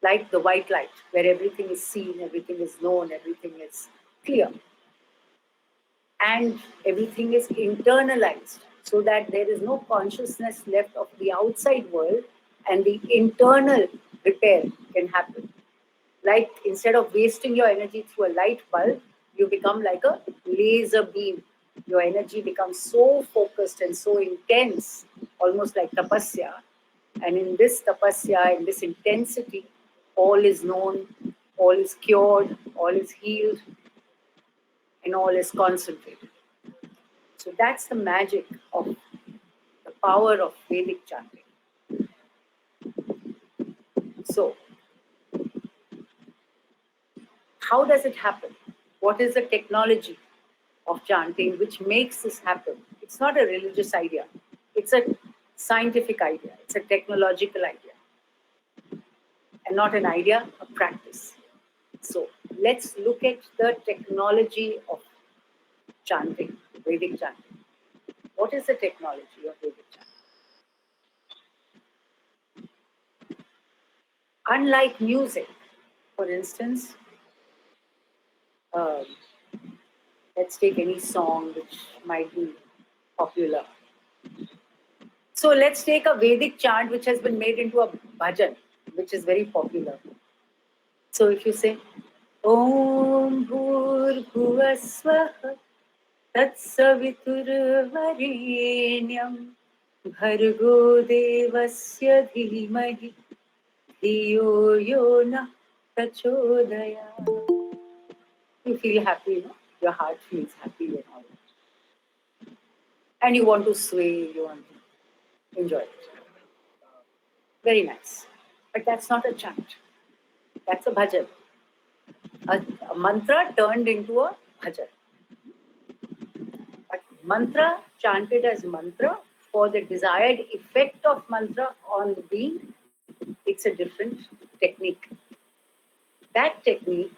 like the white light, where everything is seen, everything is known, everything is clear. And everything is internalized so that there is no consciousness left of the outside world, and the internal repair can happen. Like instead of wasting your energy through a light bulb, you become like a laser beam. Your energy becomes so focused and so intense, almost like tapasya. And in this tapasya, in this intensity, all is known, all is cured, all is healed, and all is concentrated. So that's the magic of the power of Vedic chanting. So, how does it happen? What is the technology of chanting which makes this happen? It's not a religious idea. It's a scientific idea. It's a technological idea. And not an idea, a practice. So let's look at the technology of chanting, Vedic chanting. What is the technology of Vedic chanting? Unlike music, for instance, let's take any song which might be popular. So let's take a Vedic chant which has been made into a bhajan, which is very popular. So if you say, Om Bhur Bhuvasvaha Tat Savitur Varenyam Bhargo Devasya Dhimahi Dhiyo Yona Prachodaya. You feel happy, no? Your heart feels happy and all that. And you want to sway, you want to enjoy it. Very nice. But that's not a chant. That's a bhajan. A mantra turned into a bhajan. But mantra chanted as mantra for the desired effect of mantra on the being, it's a different technique. That technique,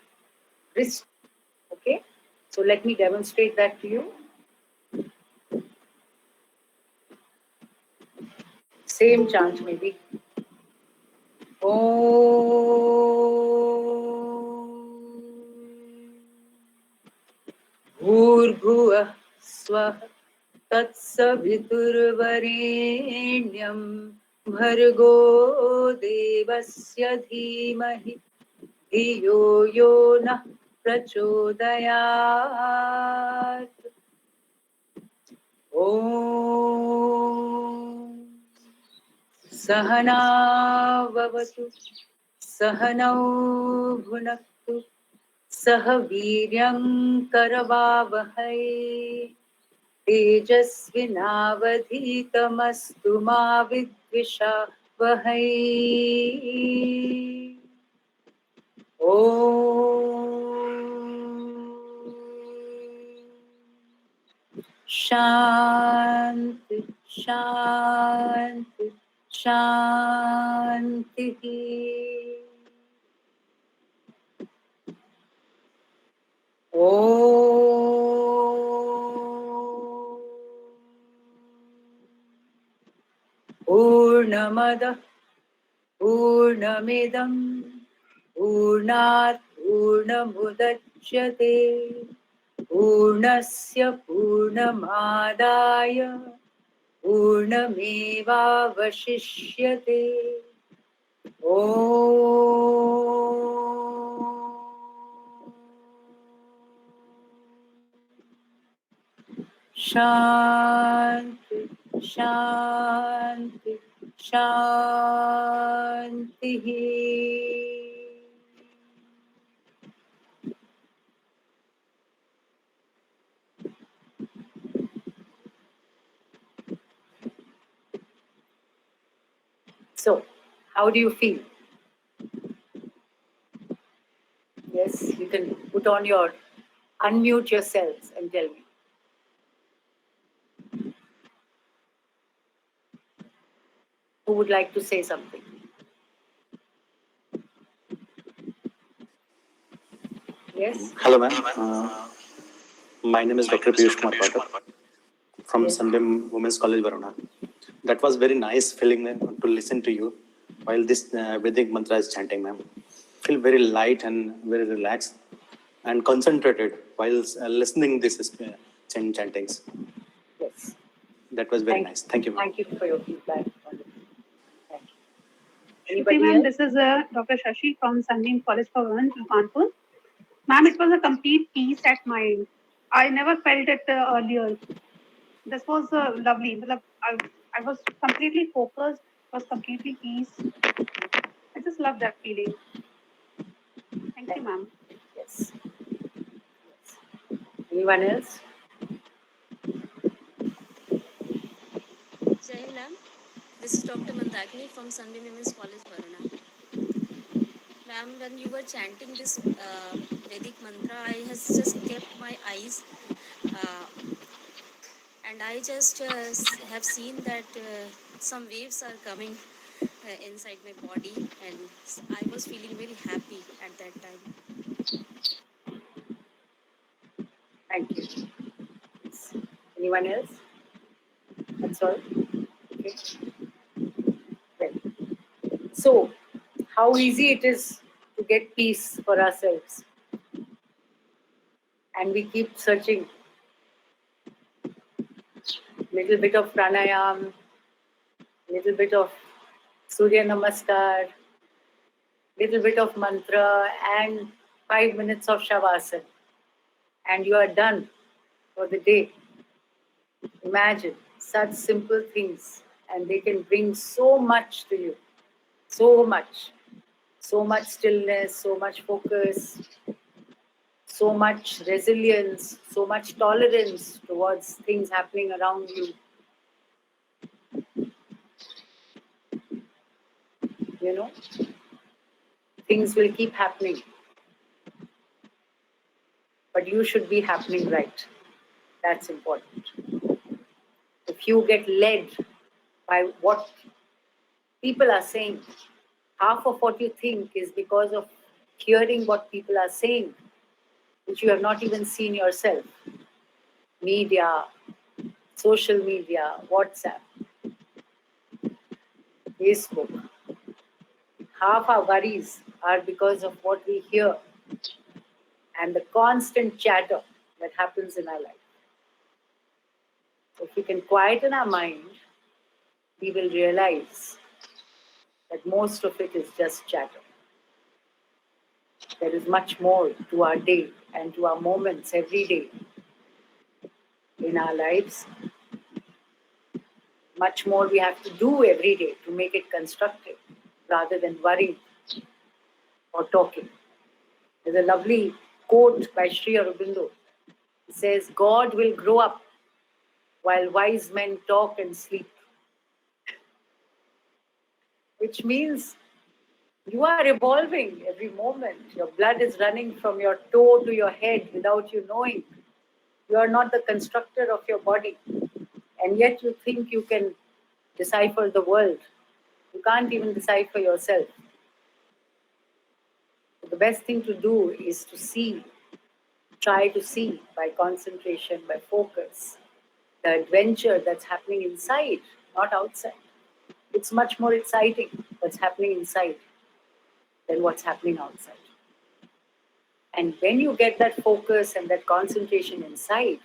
okay? So let me demonstrate that to you. Same chant maybe. Bhurbhuvah Swaha Tatsaviturvarenyam Bhargo Devasya Dhimahi Dhiyo Yona Prachodayat. Om Sahana Vavatu Sahanau Bhunaktu Sahaviryam Karavavahai Tejasvinavadhitamastu ma vidvishavahai. Om Shanti Shanti Shanti. Om Purnamada Purnamidam Purnat Purnamudachyate Purnasya Purnamadaya Purnamevavashishyate. Om Shanti Shanti Shanti. So, how do you feel? Yes, you can put on your, unmute yourselves and tell me. Who would like to say something? Yes? Hello, ma'am. My name is Dr. Piyush Kumar Poddar from Yes. Sunday Women's College, Varanasi. That was very nice feeling to listen to you. while this Vedic mantra is chanting, ma'am. Feel very light and very relaxed and concentrated while listening this chantings. Yes. That was very nice. Thank you, ma'am. Thank you for your feedback. Thank you. Shruti Anybody ma'am, else? this is Dr. Shashi from Sunbeam College for Women, Kanpur. Ma'am, it was a complete peace at mind. I never felt it earlier. This was lovely. I was completely focused, was completely peace. I just love that feeling. Thank you, ma'am. Yes. Anyone else? Jai Hind, ma'am. This is Dr. Mandakini from Sunbeam Women's College, Varanasi. Ma'am, when you were chanting this Vedic mantra, I has just kept my eyes uh, and I just have seen that some waves are coming inside my body, and I was feeling very happy at that time. Thank you. Yes. Anyone else? That's all. Okay. Well, so how easy it is to get peace for ourselves, and we keep searching. Little bit of pranayam, little bit of Surya Namaskar, little bit of mantra, and 5 minutes of Shavasana, and you are done for the day. Imagine such simple things, and they can bring so much to you. So much stillness, so much focus, so much resilience, so much tolerance towards things happening around you. You know, things will keep happening, but you should be happening right. That's important. If you get led by what people are saying, half of what you think is because of hearing what people are saying, which you have not even seen yourself. Media, social media, WhatsApp, Facebook. Half our worries are because of what we hear and the constant chatter that happens in our life. So if we can quieten our mind, we will realize that most of it is just chatter. There is much more to our day and to our moments every day in our lives. Much more we have to do every day to make it constructive rather than worrying or talking. There's a lovely quote by Sri Aurobindo. It says, God will grow up while wise men talk and sleep. Which means you are evolving every moment. Your blood is running from your toe to your head without you knowing. You are not the constructor of your body. And yet you think you can decipher the world. You can't even decipher yourself. The best thing to do is to see, try to see by concentration, by focus, the adventure that's happening inside, not outside. It's much more exciting what's happening inside than what's happening outside. And when you get that focus and that concentration inside,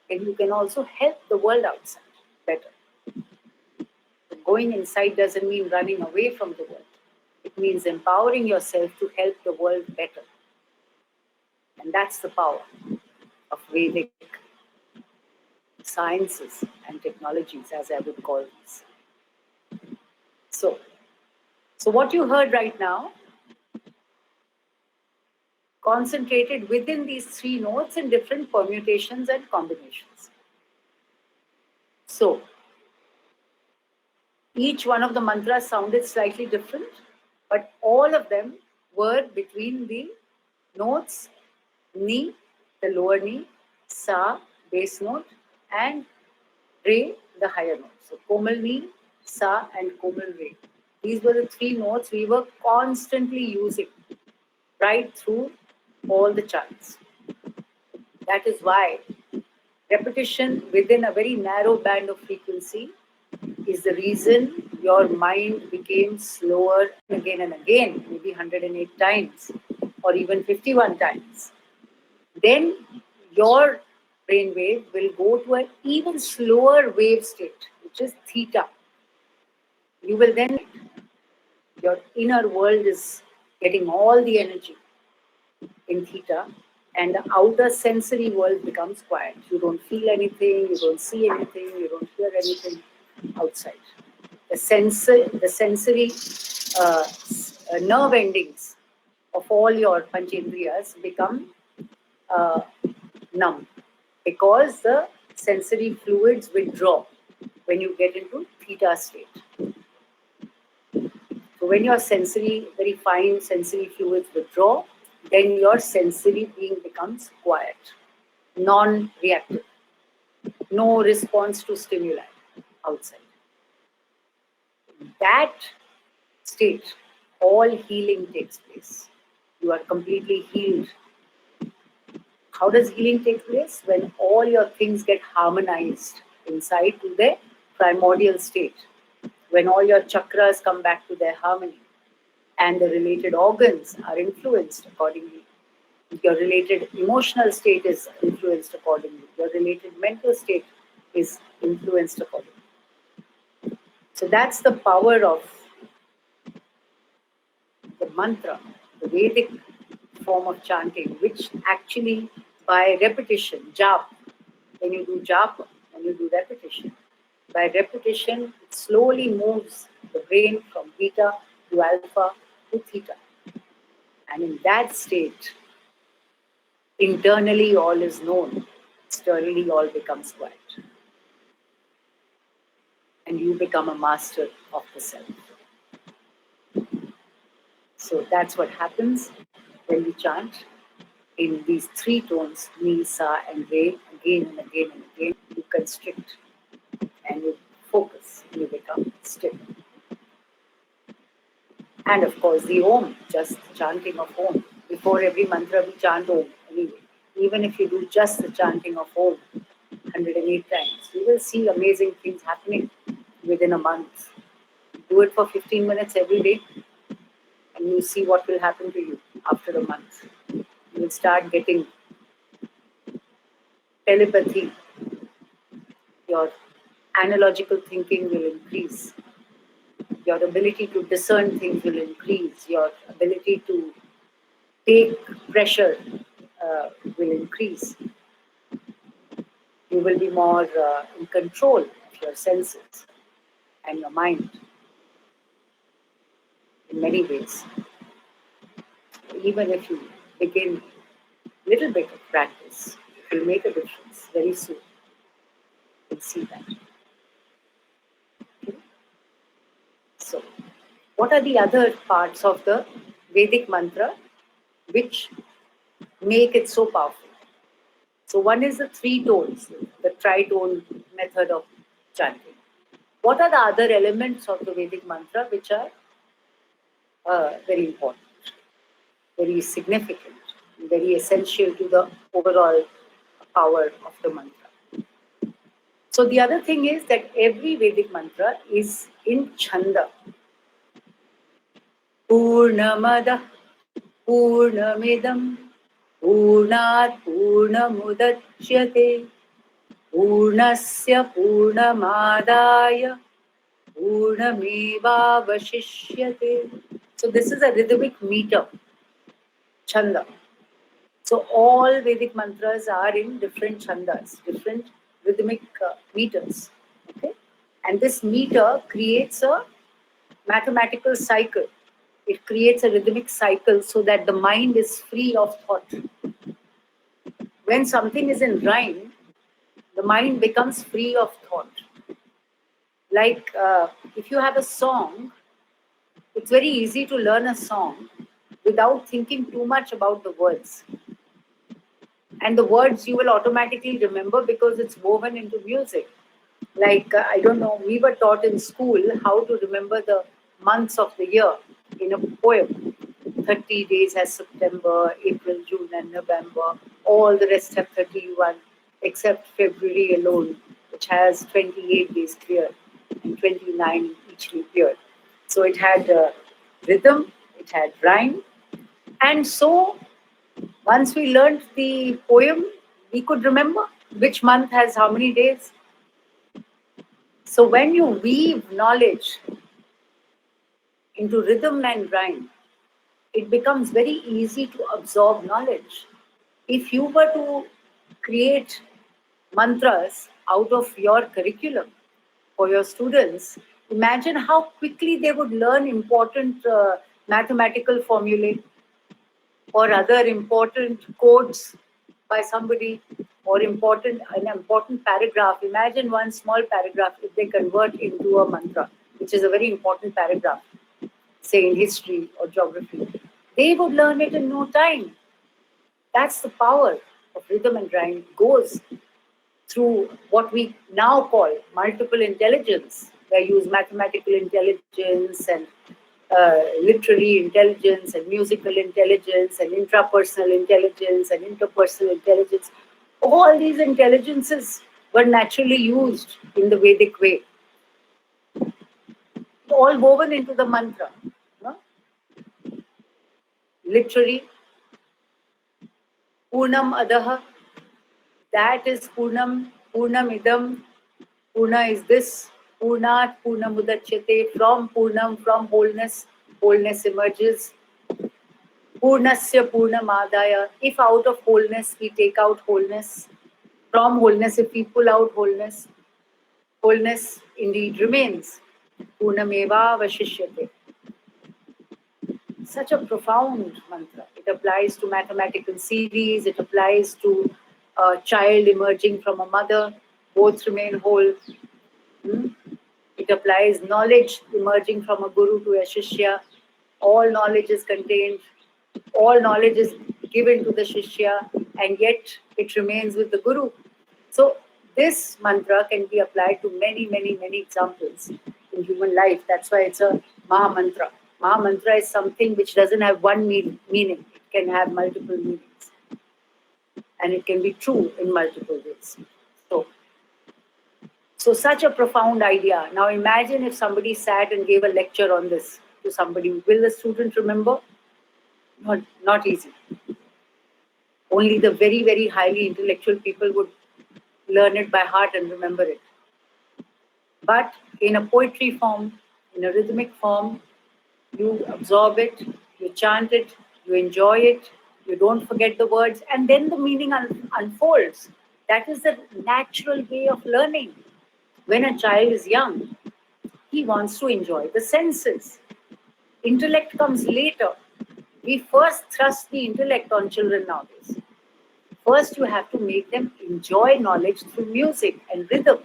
then you can also help the world outside better. So going inside doesn't mean running away from the world. It means empowering yourself to help the world better. And that's the power of Vedic sciences and technologies, as I would call these. So what you heard right now, concentrated within these three notes in different permutations and combinations. So each one of the mantras sounded slightly different, but all of them were between the notes Ni, the lower Ni, Sa, bass note, and Re, the higher note. So Komal Ni, Sa, and Komal Re. These were the three notes we were constantly using right through all the chants. That is why repetition within a very narrow band of frequency is the reason your mind became slower again and again, maybe 108 times or even 51 times, then your brainwave will go to an even slower wave state, which is theta. You will then, your inner world is getting all the energy in theta, and the outer sensory world becomes quiet. You don't feel anything, you don't see anything, you don't hear anything outside. The sensory nerve endings of all your panchendriyas become uh, numb because the sensory fluids withdraw when you get into theta state. So when your very fine sensory fluids withdraw, then your sensory being becomes quiet, non-reactive, no response to stimuli outside. That state, all healing takes place. You are completely healed. How does healing take place? When all your things get harmonized inside to their primordial state. When all your chakras come back to their harmony and the related organs are influenced accordingly. Your related emotional state is influenced accordingly. Your related mental state is influenced accordingly. So that's the power of the mantra, the Vedic form of chanting, which actually by repetition, jap, when you do jap, when you do repetition, by repetition, it slowly moves the brain from beta to alpha to theta. And in that state, internally all is known, externally all becomes quiet. And you become a master of the self. So that's what happens when we chant in these three tones, ni, sa, and re, again and again and again. You constrict and you focus, and you become still. And of course, the Om, just chanting of Om. Before every mantra, we chant Om anyway. Even if you do just the chanting of Om 108 times, you will see amazing things happening within a month. Do it for 15 minutes every day, and you see what will happen to you after a month. You will start getting telepathy. Your analogical thinking will increase. Your ability to discern things will increase. Your ability to take pressure will increase. You will be more in control of your senses and your mind in many ways. Even if you begin a little bit of practice, it will make a difference very soon. You'll see that. Okay. So, what are the other parts of the Vedic mantra which make it so powerful? So one is the three tones, the tritone method of chanting. What are the other elements of the Vedic mantra which are very important, very significant, very essential to the overall power of the mantra? So the other thing is that every Vedic mantra is in chanda. Purnamada, Purnamidam, Purnat Purnamudachyate, Purnasya Purnamadaya, Purnamevavashishyate. So this is a rhythmic meter, chanda. So all Vedic mantras are in different chandas, different rhythmic meters. Okay? And this meter creates a mathematical cycle. It creates a rhythmic cycle so that the mind is free of thought. When something is in rhyme, the mind becomes free of thought. Like if you have a song, it's very easy to learn a song without thinking too much about the words. And the words you will automatically remember because it's woven into music. Like, I don't know, we were taught in school how to remember the months of the year in a poem. 30 days has September, April, June, and November. All the rest have 31, except February alone, which has 28 days clear and 29 each leap year. So it had rhythm, it had rhyme. And so once we learned the poem, we could remember which month has how many days. So when you weave knowledge into rhythm and rhyme, it becomes very easy to absorb knowledge. If you were to create mantras out of your curriculum for your students, imagine how quickly they would learn important mathematical formulae or other important quotes by somebody, or an important paragraph. Imagine one small paragraph if they convert into a mantra, which is a very important paragraph, say in history or geography. They would learn it in no time. That's the power of rhythm and rhyme. It goes through what we now call multiple intelligence. They use mathematical intelligence and literary intelligence and musical intelligence and intrapersonal intelligence and interpersonal intelligence. All these intelligences were naturally used in the Vedic way, all woven into the mantra. No? Literary, Purnam Adaha, that is Purnam, Purnam Idam, Purna is this, Purnat, Purnamudachyate, from Purnam, from wholeness, wholeness emerges. Purnasya Purnamadaya, if out of wholeness we take out wholeness, from wholeness if we pull out wholeness, wholeness indeed remains. Purnameva Vashishyate. Such a profound mantra. It applies to mathematical series, it applies to a child emerging from a mother, both remain whole. It applies knowledge emerging from a guru to a shishya. All knowledge is contained, all knowledge is given to the shishya, and yet it remains with the guru. So this mantra can be applied to many, many, many examples in human life. That's why it's a Maha Mantra. Maha Mantra is something which doesn't have one meaning. It can have multiple meanings. And it can be true in multiple ways. So such a profound idea. Now imagine if somebody sat and gave a lecture on this to somebody. Will the student remember? Not easy. Only the very, very highly intellectual people would learn it by heart and remember it. But in a poetry form, in a rhythmic form, you absorb it, you chant it, you enjoy it, you don't forget the words, and then the meaning unfolds. That is the natural way of learning. When a child is young, he wants to enjoy the senses. Intellect comes later. We first thrust the intellect on children nowadays. First, you have to make them enjoy knowledge through music and rhythm.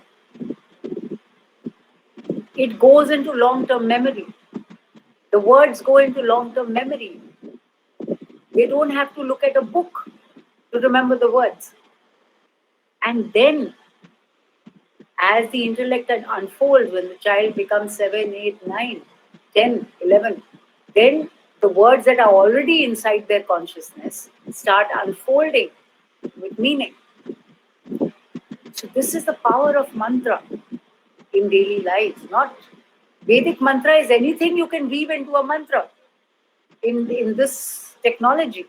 It goes into long-term memory. The words go into long-term memory. They don't have to look at a book to remember the words. And then, as the intellect unfolds, when the child becomes 7, 8, 9, 10, 11, then the words that are already inside their consciousness start unfolding with meaning. So this is the power of mantra in daily life. Not Vedic mantra is anything you can weave into a mantra in this technology.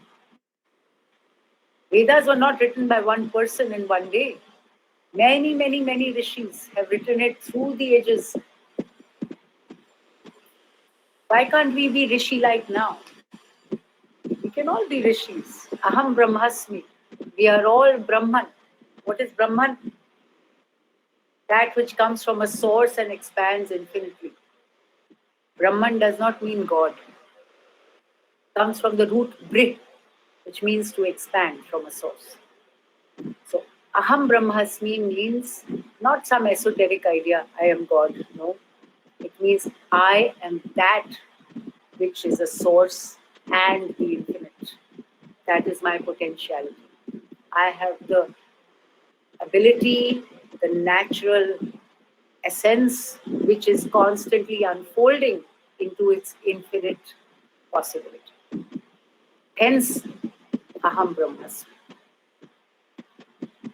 Vedas were not written by one person in one day. Many, many, many rishis have written it through the ages. Why can't we be rishi-like now? We can all be rishis. Aham Brahmasmi. We are all Brahman. What is Brahman? That which comes from a source and expands infinitely. Brahman does not mean God. It comes from the root Brih, which means to expand from a source. So, Aham Brahmasmi means not some esoteric idea, I am God. No. It means I am that which is a source and the infinite. That is my potentiality. I have the ability, the natural essence, which is constantly unfolding into its infinite possibility. Hence, Aham Brahmasmi.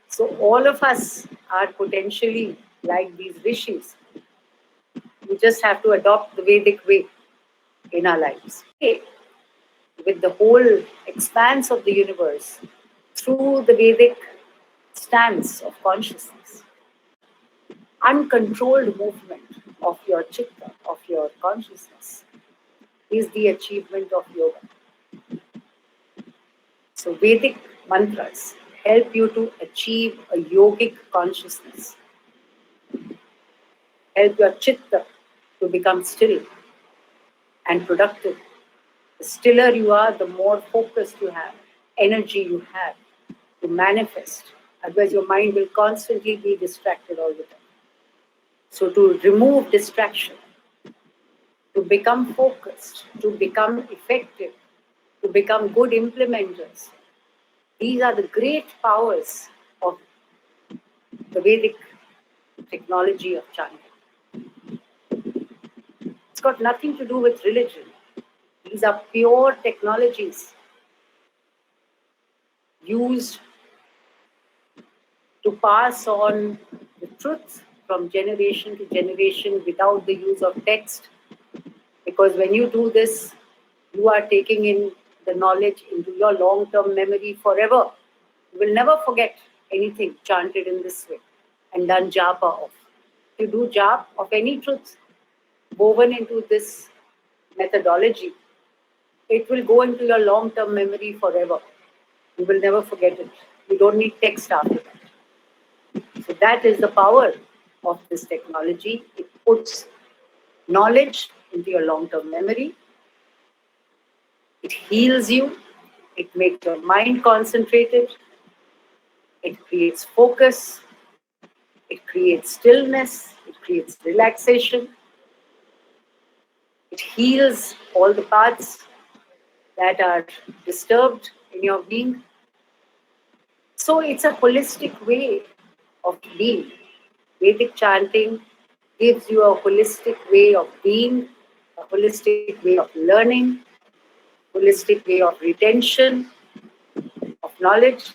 So all of us are potentially like these rishis. We just have to adopt the Vedic way in our lives. Okay. With the whole expanse of the universe through the Vedic stance of consciousness, uncontrolled movement of your chitta, of your consciousness, is the achievement of yoga. So Vedic mantras help you to achieve a yogic consciousness, help your chitta to become still and productive. The stiller you are, the more focus you have, energy you have to manifest. Otherwise, your mind will constantly be distracted all the time. So to remove distraction, to become focused, to become effective, to become good implementers, these are the great powers of the Vedic technology of chanting. It's got nothing to do with religion. These are pure technologies used to pass on the truth from generation to generation without the use of text. Because when you do this, you are taking in the knowledge into your long-term memory forever. You will never forget anything chanted in this way and done japa of. If you do japa of any truth woven into this methodology, it will go into your long-term memory forever. You will never forget it. You don't need text after that. So that is the power of this technology. It puts knowledge into your long-term memory. It heals you. It makes your mind concentrated. It creates focus. It creates stillness. It creates relaxation. It heals all the parts that are disturbed in your being. So it's a holistic way of being. Vedic chanting gives you a holistic way of being, a holistic way of learning, holistic way of retention, of knowledge,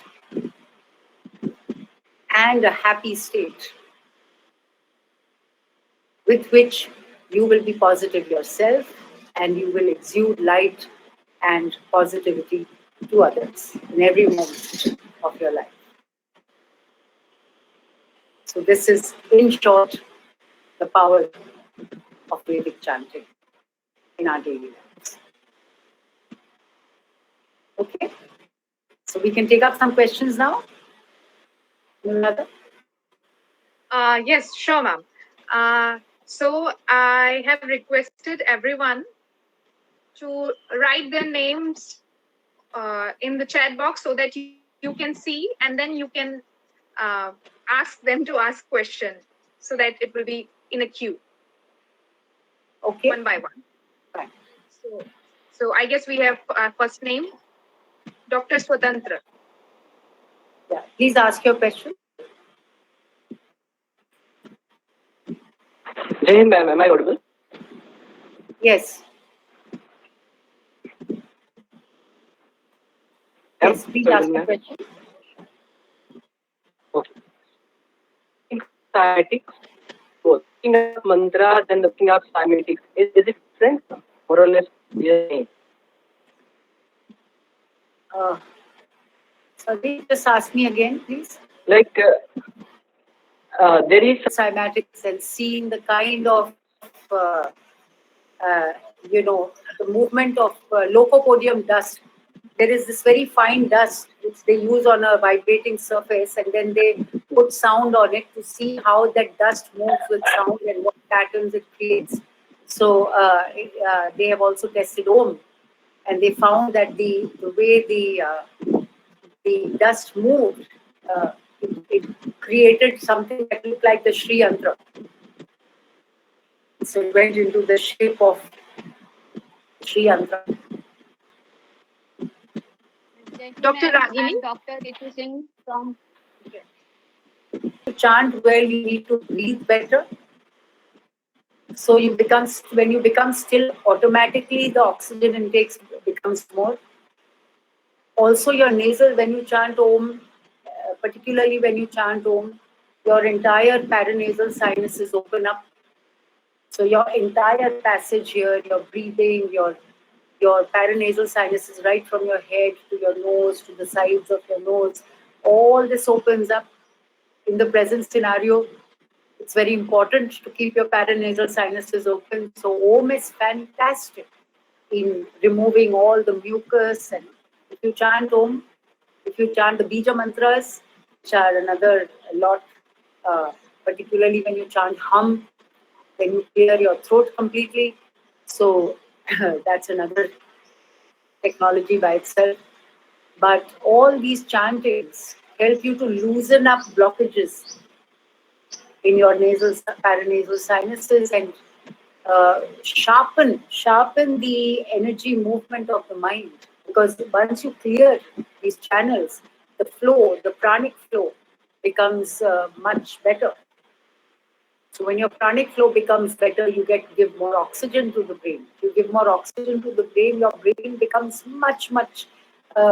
and a happy state with which you will be positive yourself and you will exude light and positivity to others in every moment of your life. So this is, in short, the power of Vedic chanting in our daily lives. Okay, so we can take up some questions now. Another? Yes, sure, ma'am. So I have requested everyone to write their names in the chat box so that you can see, and then you can ask them to ask questions so that it will be in a queue. Okay. One by one. Fine. So I guess we have first name, Dr. Swatantra. Yeah. Please ask your question. Jai ma'am, am I audible? Yes. Yes, please ask your question. Okay. In cymatics, both looking up mantras and looking up cymatics, is it different? More or less the same. Sorry, just ask me again, please. Like there is Cymatics and seeing the kind of, the movement of locopodium dust. There is this very fine dust which they use on a vibrating surface, and then they put sound on it to see how that dust moves with sound and what patterns it creates. So they have also tested Om, and they found that the way the dust moved, it created something that looked like the Sri Yantra. So it went into the shape of Sri Yantra. Dr. Ragini? Dr. Ritu Singh from. To chant well, you need to breathe better. So when you become still, automatically the oxygen intake becomes more. Also, your nasal, when you chant Om, particularly when you chant Om, your entire paranasal sinuses open up. So your entire passage here, your breathing, your paranasal sinuses right from your head to your nose to the sides of your nose, all this opens up. In the present scenario, it's very important to keep your paranasal sinuses open. So Om is fantastic in removing all the mucus. And if you chant Om, if you chant the Bija mantras, which are another a lot, particularly when you chant Hum, then you clear your throat completely. So that's another technology by itself. But all these chantings help you to loosen up blockages in your nasal, paranasal sinuses and sharpen the energy movement of the mind. Because once you clear these channels, the flow, the pranic flow, becomes much better. So when your pranic flow becomes better, you give more oxygen to the brain. If you give more oxygen to the brain, your brain becomes much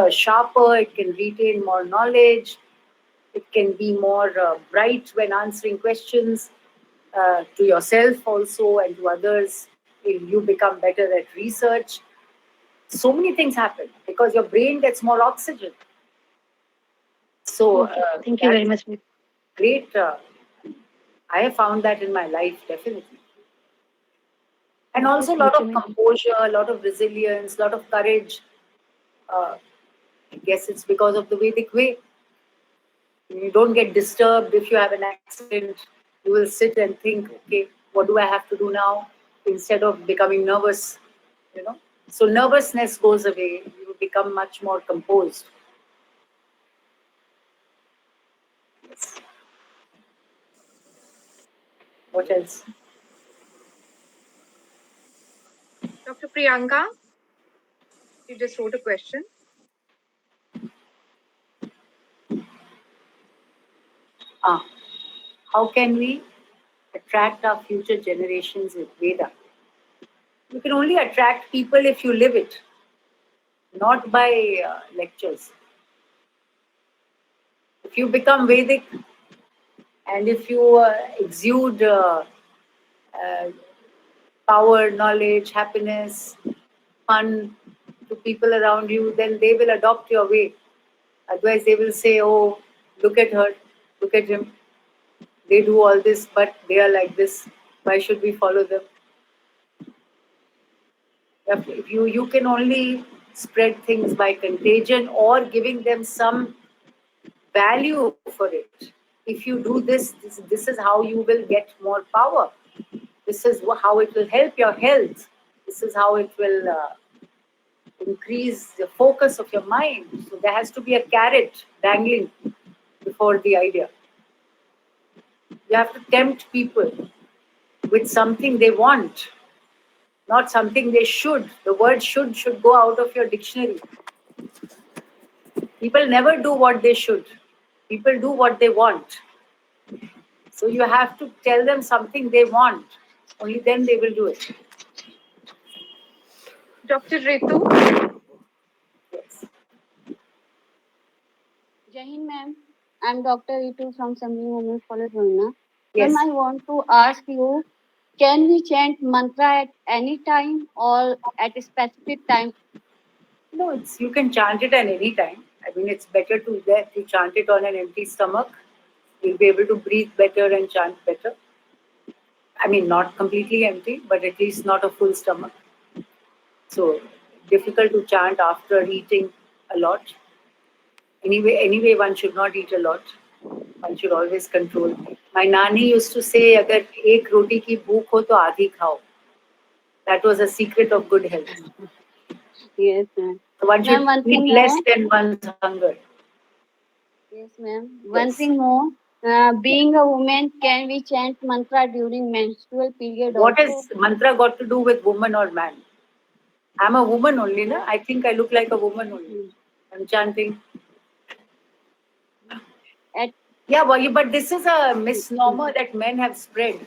sharper. It can retain more knowledge. It can be more bright when answering questions to yourself also and to others. You become better at research. So many things happen because your brain gets more oxygen. So Okay. Thank you very much. great. I have found that in my life, definitely. And Okay, also a thank lot you, of ma'am. composure, a lot of resilience, a lot of courage. I guess it's because of the Vedic way. You don't get disturbed if you have an accident. You will sit and think, okay, what do I have to do now? Instead of becoming nervous, you know. So nervousness goes away. You become much more composed. Yes. What else? Dr. Priyanka, you just wrote a question. How can we attract our future generations with Veda? You can only attract people if you live it, not by lectures. If you become Vedic and if you exude uh, power, knowledge, happiness, fun to people around you, then they will adopt your way. Otherwise, they will say, oh, look at her, look at him. They do all this, but they are like this. Why should we follow them? You can only spread things by contagion or giving them some value for it. If you do this is how you will get more power. This is how it will help your health. This is how it will increase the focus of your mind. So there has to be a carrot dangling before the idea. You have to tempt people with something they want, not something they should. The word should go out of your dictionary. People never do what they should. People do what they want. So you have to tell them something they want. Only then they will do it. Dr. Ritu, Yes. Jai Hind, ma'am. I'm Dr. Ritu from Assembly Women's College, Varuna. Yes. Ma'am, I want to ask you, can we chant mantra at any time or at a specific time? No, you can chant it at any time. I mean, it's better to chant it on an empty stomach. You'll be able to breathe better and chant better. I mean, not completely empty, but at least not a full stomach. So difficult to chant after eating a lot. Anyway, one should not eat a lot. One should always control. My nani used to say, "अगर एक रोटी की भूख हो तो आधी खाओ." That was a secret of good health. Yes, ma'am. So one should Ma'am, one eat thing less more. than one's hunger. Yes, ma'am. One Yes. thing more. Being a woman, can we chant mantra during menstrual period What also? has mantra got to do with woman or man? I'm a woman only, na? I think I look like a woman only. I'm chanting. At Yeah, but this is a misnomer that men have spread.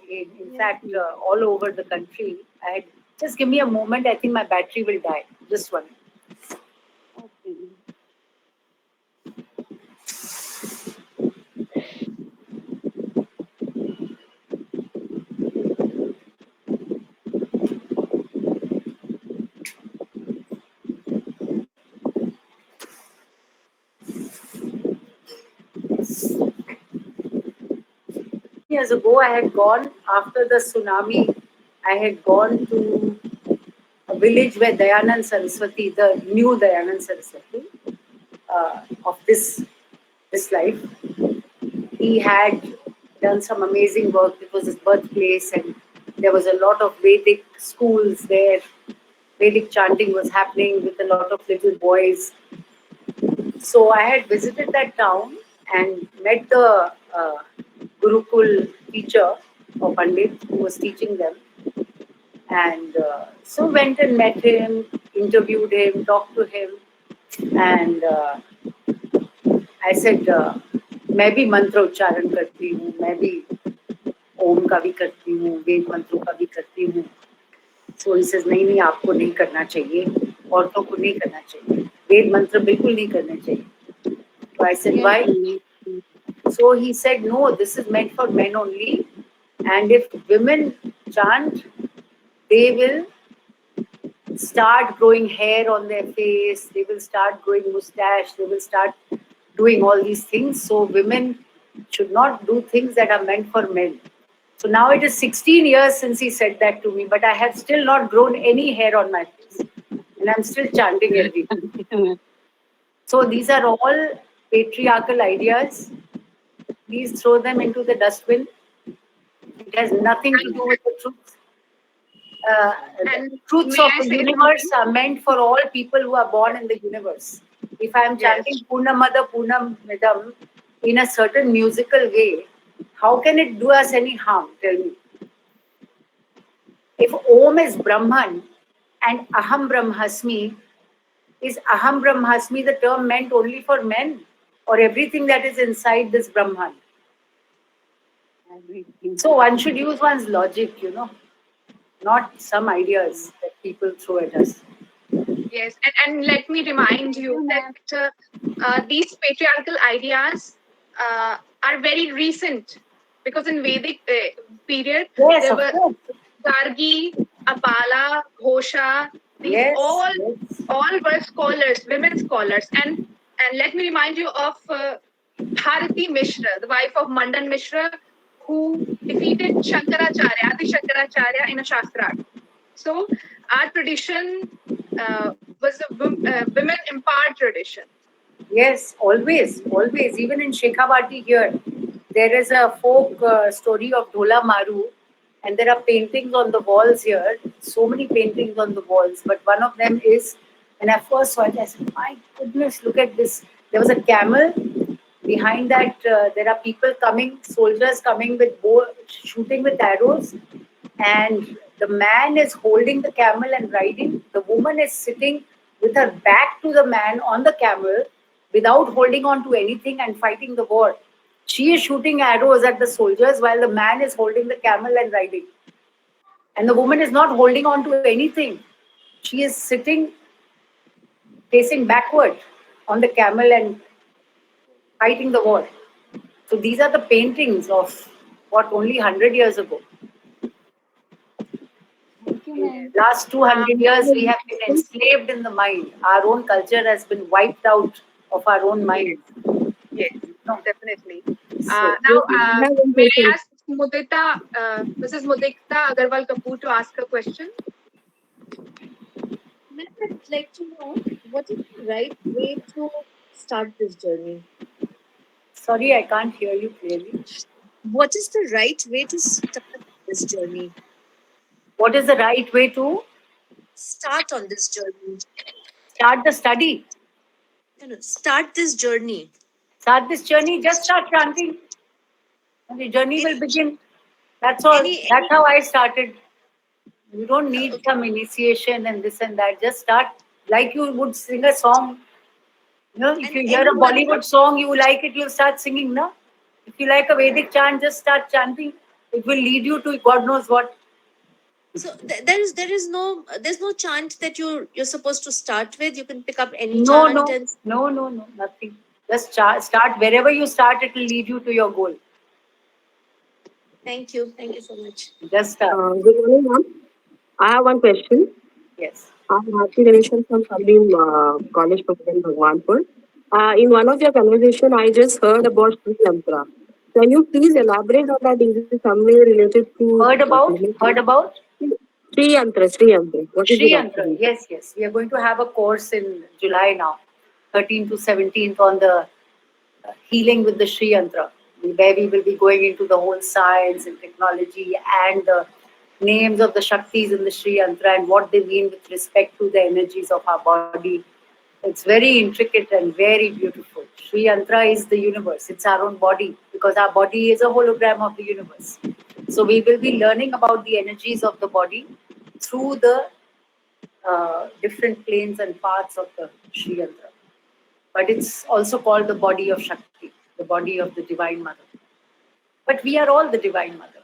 In fact, all over the country. Just give me a moment. I think my battery will die. Just one. okay. Years ago, I had gone after the tsunami. I had gone to a village where Dayanand Saraswati, the new Dayanand Saraswati of this life, he had done some amazing work. It was his birthplace, and there was a lot of Vedic schools there. Vedic chanting was happening with a lot of little boys. So I had visited that town and met the Gurukul teacher or Pandit who was teaching them. And so went and met him, interviewed him, talked to him. And I said, मैं भी मंत्र उच्चारण करती हूँ, मैं भी ओम का भी करती हूँ, वेद मंत्रों का भी करती हूँ. So he says, नहीं नहीं आपको नहीं करना चाहिए, औरतों को नहीं करना चाहिए, वेद मंत्र बिल्कुल नहीं करने चाहिए. So I said, why? So he said, no, this is meant for men only. And if women chant, they will start growing hair on their face, they will start growing mustache, they will start doing all these things. So women should not do things that are meant for men. So now it is 16 years since he said that to me, but I have still not grown any hair on my face. And I'm still chanting every day. So these are all patriarchal ideas. Please throw them into the dustbin. It has nothing to do with the truth. And Truths may of I the say universe something? are meant for all people who are born in the universe. If I am chanting Purnamada Purnamidam in a certain musical way, how can it do us any harm? Tell me. If Om is Brahman and Aham Brahmasmi, is Aham Brahmasmi the term meant only for men or everything that is inside this Brahman? So one should use one's logic, not some ideas that people throw at us. Yes, and let me remind you that these patriarchal ideas are very recent, because in Vedic period Yes, there of were course. Gargi, Apala, Ghosha. These Yes, all yes. were scholars, women scholars, and let me remind you of Bharati Mishra, the wife of Mandan Mishra, who defeated Shankaracharya, Adi Shankaracharya in a Shastra. So our tradition was a women empowered tradition. Yes, always, always. Even in Shekhawati here, there is a folk story of Dhola Maru, and there are paintings on the walls here. So many paintings on the walls, but one of them is, when I first saw it, I said, my goodness, look at this. There was a camel. Behind that, there are people coming, soldiers coming with bow, shooting with arrows, and the man is holding the camel and riding. The woman is sitting with her back to the man on the camel without holding on to anything and fighting the war. She is shooting arrows at the soldiers while the man is holding the camel and riding. And the woman is not holding on to anything. She is sitting facing backward on the camel and fighting the war. So these are the paintings of what, only 100 years ago. Last 200 years, we have been enslaved in the mind. Our own culture has been wiped out of our own mind. Yes, No. definitely. So, Now, may I ask Mudita, Mrs. Mudita Agarwal Kapoor to ask a question? Ma'am, I'd like to know what is the right way to start this journey? sorry, I can't hear you clearly. What is the right way to start this journey? What is the right way to Start on this journey. start the study? Start this journey. Start this journey, just start chanting. And the journey will begin. That's all. Any- That's how I started. You don't need some initiation and this and that. Just start like you would sing a song. If you hear a Bollywood song, you like it, you'll start singing, no? If you like a Vedic chant, just start chanting. It will lead you to God knows what. So there's no chant that you're supposed to start with. You can pick up any No, chant and no, nothing. Just start wherever you start. It will lead you to your goal. thank you so much. Just start. Good morning, ma'am. I have one question. Yes. I'm Happy Ganeshan from Sunbeam College, Bhagwanpur. In one of your conversation, I just heard about Sri Mantra. Can you please elaborate on that? Is it some way related to Heard about Sri Yantra? Sri Yantra. What is Sri it Yantra. actually? Yes. We are going to have a course in July now, 13th to 17th, on the healing with the Sri Yantra, where we will be going into the whole science and technology and the names of the Shaktis in the Sri Yantra and what they mean with respect to the energies of our body. It's very intricate and very beautiful. Sri Yantra is the universe. It's our own body because our body is a hologram of the universe. So we will be learning about the energies of the body through the different planes and parts of the Sri Yantra. But it's also called the body of Shakti, the body of the Divine Mother. But we are all the Divine Mother.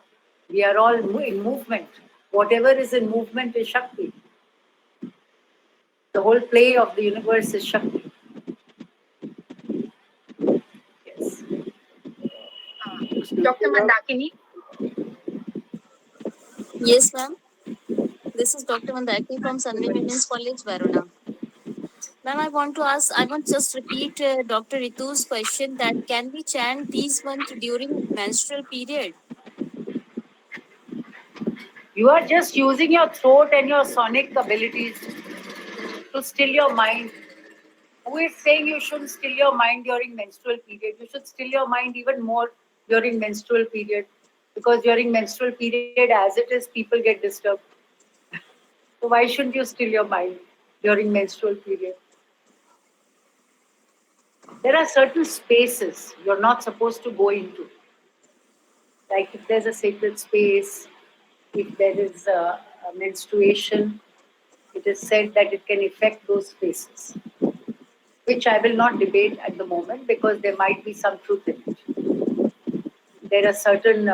We are all in movement. Whatever is in movement is Shakti. The whole play of the universe is Shakti. Yes. Dr. Mandakini. Yes, ma'am. This is Dr. Mandakini from Sunbeam Women's College, Varuna. Ma'am, I want just repeat Dr. Ritu's question that can we chant these months during menstrual period? You are just using your throat and your sonic abilities to still your mind. Who is saying you shouldn't still your mind during menstrual period? You should still your mind even more during menstrual period, because during menstrual period, as it is, people get disturbed. So why shouldn't you still your mind during menstrual period? There are certain spaces you're not supposed to go into. Like if there's a sacred space, if there is a menstruation, it is said that it can affect those spaces, which I will not debate at the moment because there might be some truth in it. There are certain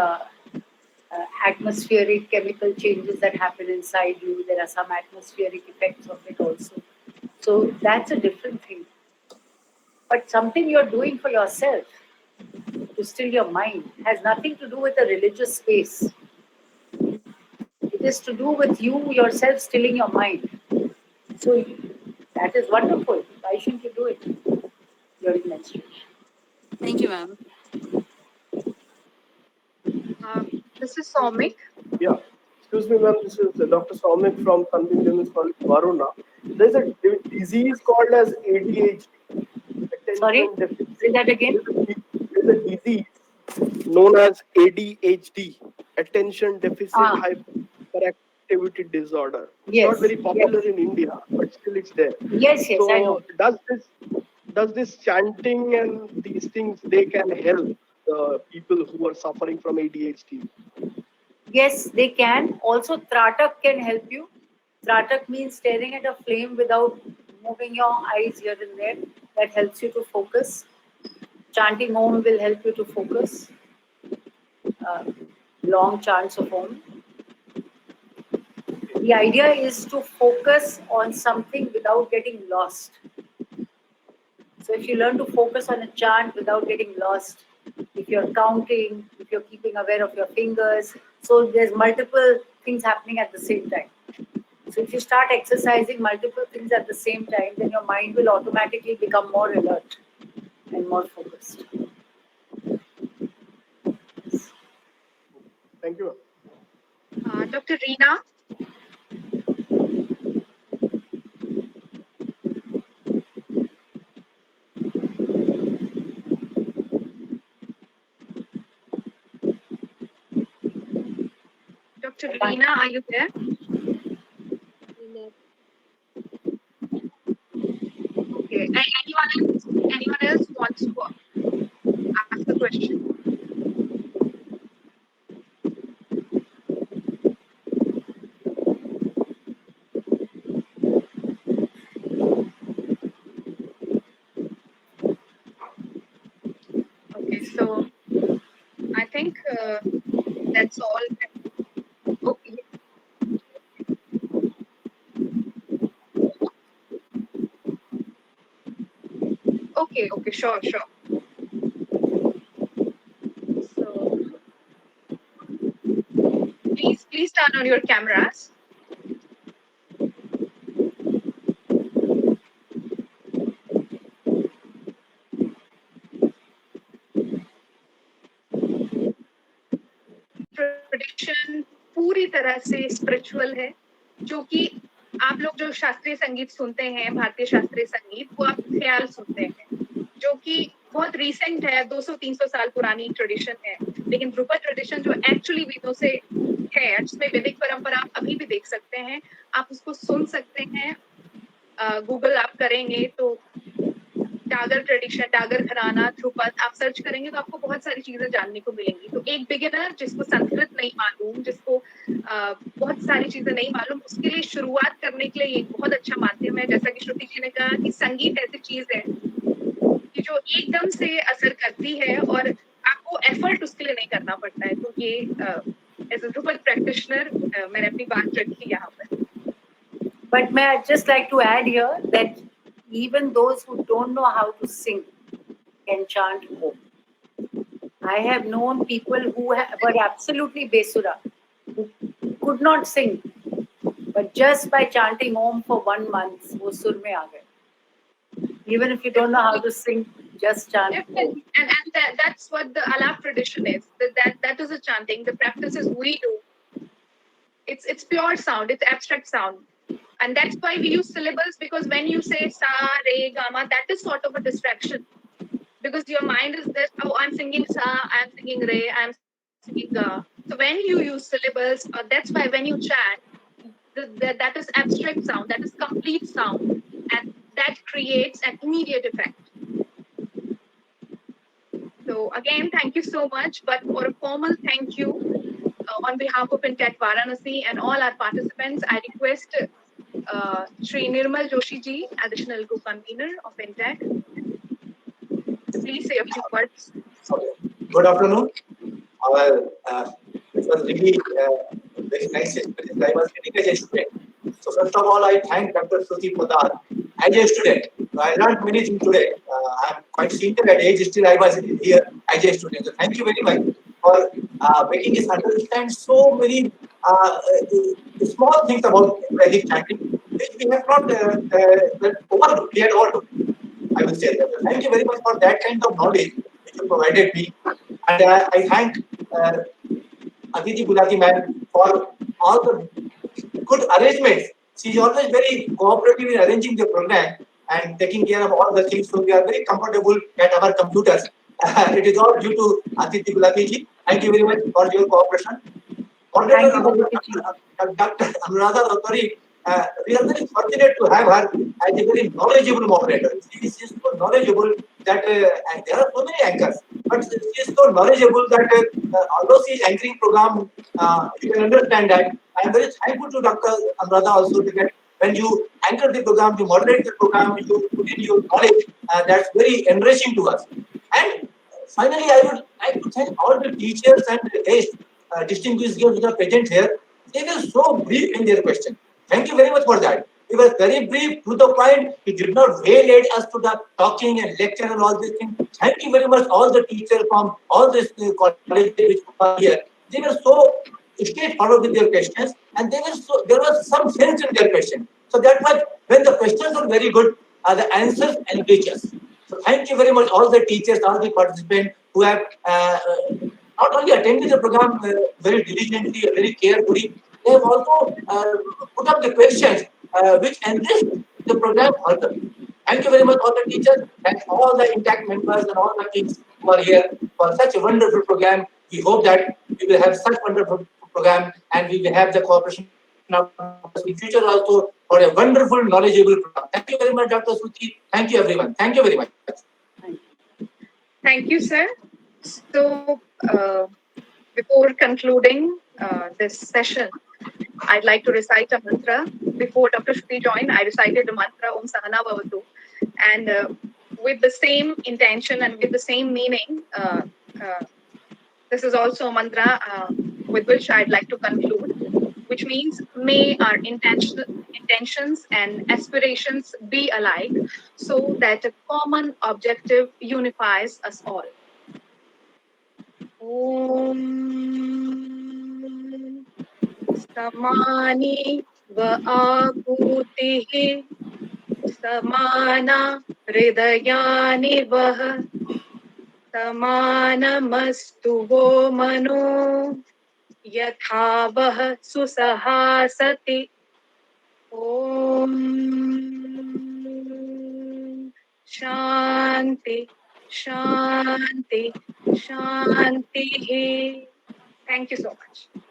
atmospheric chemical changes that happen inside you. There are some atmospheric effects of it also. So that's a different thing. But something you're doing for yourself to still your mind has nothing to do with a religious space. It is to do with you yourself stilling your mind. So that is wonderful. Why shouldn't you do it during menstruation? Thank you, ma'am. This is Soumik. Yeah. Excuse me, ma'am. This is Dr. Soumik from Sunbeam Women's College, Varuna. There's a disease called as ADHD. Sorry? Say that again. There's a disease known as ADHD, Attention Deficit Hyperactivity Disorder. It's Yes, not very popular yes. in India, but still it's there. Yes, I know. So does this chanting and these things, they can help people who are suffering from ADHD? Yes, they can. Also, Tratak can help you. Tratak means staring at a flame without moving your eyes here and there. That helps you to focus. Chanting Om will help you to focus. Long chants of Om. The idea is to focus on something without getting lost. So if you learn to focus on a chant without getting lost, if you're counting, if you're keeping aware of your fingers, so there's multiple things happening at the same time. So if you start exercising multiple things at the same time, then your mind will automatically become more alert and more focused. Thank you. Dr. Reena. Dr. Reena, are you there? Okay. Anyone else wants to ask a question? Okay, so I think that's all. Okay. Okay, sure. So please turn on your cameras. Tradition पूरी तरह से spiritual है, जो कि आप लोग जो शास्त्रीय संगीत सुनते हैं, भारतीय शास्त्रीय संगीत, वो आप ख्याल सुनते हैं, जो कि बहुत रिसेंट है, 200-300 साल पुरानी ट्रेडिशन है। लेकिन ध्रुपद ट्रेडिशन जो एक्चुअली वेदों से है, जिसमें वैदिक परंपरा आप अभी भी देख सकते हैं, आप उसको सुन सकते हैं। गूगल आप करेंगे तो डागर ट्रेडिशन, डागर घराना, ध्रुपद आप सर्च करेंगे तो आपको बहुत सारी चीजें जानने को मिलेंगी। तो एक बिगिनर जिसको संस्कृत नहीं मालूम, जिसको बहुत सारी चीजें नहीं मालूम, उसके लिए शुरुआत करने के लिए एक बहुत अच्छा माध्यम है। जैसा कि श्रुति जी ने कहा कि संगीत ऐसी चीज है कि जो एकदम से असर करती है और आपको एफर्ट उसके लिए नहीं करना पड़ता है। तो ये एज अ ध्रुपद प्रैक्टिशनर मैंने अपनी बात रखी यहाँ पर। But may I just like to add here that even those who don't know how to sing can chant Om. I have known people who were absolutely Besura, who could not sing, but just by chanting Om for 1 month, वो सुर में आ गए. Even if you don't know how to sing, just chant Om. And that's what the Alap tradition is. That is a chanting. The practices we do, it's pure sound, it's abstract sound. And that's why we use syllables, because when you say sa, re, gama, that is sort of a distraction. Because your mind is this, oh, I'm singing sa, I'm singing re, I'm singing ga. So when you use syllables, that's why when you chant, that is abstract sound, that is complete sound, and that creates an immediate effect. So again, thank you so much. But for a formal thank you, on behalf of Intach Varanasi and all our participants, I request Shri Nirmal Joshi ji, additional co-convener of Intach, to please say a few words. Good afternoon. It was really very nice experience. I was getting as a student. So first of all, I thank Dr. Shruti Poddar as a student. I learned many things today. I'm quite senior at age, still I was here as a student. So thank you very much for making us understand so many small things about Vedic chanting, which we have not overlooked. We had overlooked. I will say that. Thank you very much for that kind of knowledge which you provided me. And I thank Aditi Gulati ma'am for all the good arrangements. She is always very cooperative in arranging the program and taking care of all the things. So we are very comfortable at our computers. It is all due to Aditi Gulati ji. Thank you very much for your cooperation. Dr. Anuradha Ratori, we are very fortunate to have her as a very knowledgeable moderator. She is so knowledgeable that and there are so many anchors, but she is so knowledgeable that although she is anchoring program, you can understand that. I am very thankful to Dr. Anuradha also that when you anchor the program, you moderate the program, you put in your knowledge. That's very enriching to us. And finally, I would like to thank all the teachers and the guests, distinguished guests who are present here. They were so brief in their question. Thank you very much for that. It was very brief, to the point. It did not waylay us to the talking and lecture and all these things. Thank you very much, all the teachers from all these colleges which are here. They were so straightforward with their questions, and there was some sense in their question. So that was when the questions are very good, the answers enrich us. So thank you very much, all the teachers, all the participants who have not only attended the program very diligently, very carefully, they have also put up the questions which enrich the program further. Thank you very much, all the teachers, and all the Intach members and all the teams who are here for such a wonderful program. We hope that we will have such wonderful program and we will have the cooperation of in future also for a wonderful, knowledgeable program. Thank you very much, Dr. Shruti. Thank you, everyone. Thank you very much. Thank you, sir. So, before concluding this session, I'd like to recite a mantra. Before Dr. Shruti joined, I recited the mantra Om Sahana Bhavatu. And with the same intention and with the same meaning, this is also a mantra with which I'd like to conclude, which means may our intentions and aspirations be alike so that a common objective unifies us all. Om Samani Vaakutihi Samana Hridayani Vah Samanamastu Vo Mano यथा वः सुसहासति ॐ शान्ति शान्ति शान्तिः. Thank you so much.